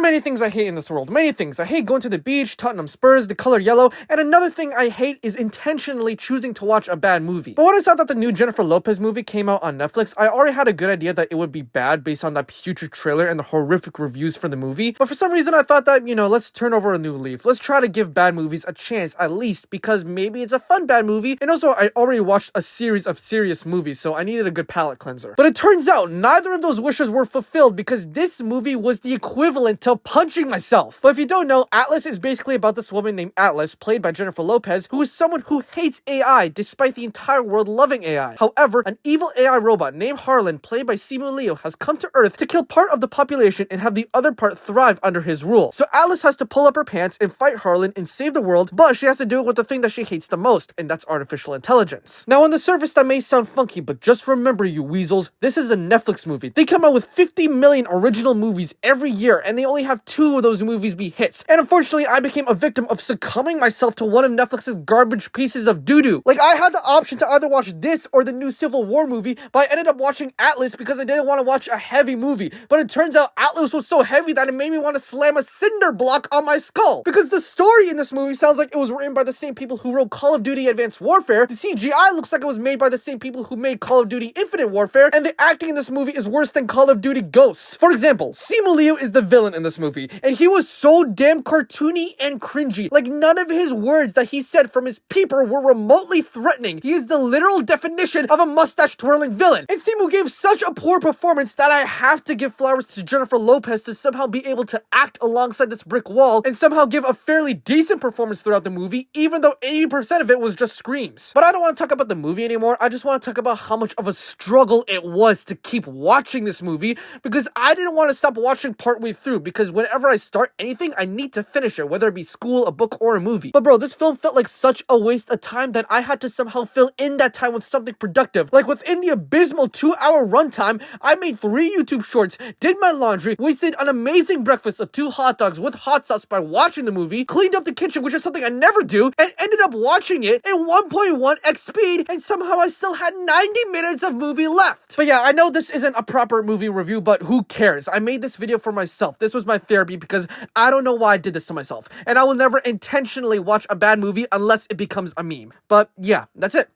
many things I hate in this world. Many things. I hate going to the beach, Tottenham Spurs, the color yellow, and another thing I hate is intentionally choosing to watch a bad movie. But when I saw that the new Jennifer Lopez movie came out on Netflix, I already had a good idea that it would be bad based on that putrid trailer and the horrific reviews for the movie. But for some reason, I thought that, let's turn over a new leaf. Let's try to give bad movies a chance, at least, because maybe it's a fun bad movie. And also, I already watched a series of serious movies, so I needed a good palate cleanser. But it turns out neither of those wishes were fulfilled because this movie was the equivalent to punching myself. But if you don't know, Atlas is basically about this woman named Atlas, played by Jennifer Lopez, who is someone who hates AI despite the entire world loving AI. However, an evil AI robot named Harlan, played by Simu Liu, has come to Earth to kill part of the population and have the other part thrive under his rule. So Atlas has to pull up her pants and fight Harlan and save the world, but she has to do it with the thing that she hates the most, and that's artificial intelligence. Now on the surface that may sound funky, but just remember, you weasels, this is a Netflix movie. They come out with 50 million original movies every year, and they only have 2 of those movies be hits. And unfortunately, I became a victim of succumbing myself to one of Netflix's garbage pieces of doo-doo. Like, I had the option to either watch this or the new Civil War movie, but I ended up watching Atlas because I didn't want to watch a heavy movie. But it turns out Atlas was so heavy that it made me want to slam a cinder block on my skull. Because the story in this movie sounds like it was written by the same people who wrote Call of Duty Advanced Warfare, the CGI looks like it was made by the same people who made Call of Duty Infinite Warfare, and the acting in this movie is worse than Call of Duty Ghosts. For example, Simu Liu is the villain in this movie, and he was so damn cartoony and cringy. Like, none of his words that he said from his peeper were remotely threatening. He is the literal definition of a mustache-twirling villain. And Simu gave such a poor performance that I have to give flowers to Jennifer Lopez to somehow be able to act alongside this brick wall and somehow give a fairly decent performance throughout the movie, even though 80% of it was just screams. But I don't want to talk about the movie anymore. I just want to talk about how much of a struggle it was to keep watching this movie, because I didn't want to stop watching partway through, because whenever I start anything, I need to finish it, whether it be school, a book, or a movie. But bro, this film felt like such a waste of time that I had to somehow fill in that time with something productive. Like, within the abysmal 2-hour runtime, I made 3 YouTube shorts, did my laundry, wasted an amazing breakfast of 2 hot dogs with hot sauce by watching the movie, cleaned up the kitchen, which is something I never do, and ended up watching it in 1.1x speed, and somehow I still had 90 minutes of movie left. But yeah, I know this isn't a proper movie review, but who cares? I made this video for myself. This was my therapy because I don't know why I did this to myself, and I will never intentionally watch a bad movie unless it becomes a meme. But yeah, that's it.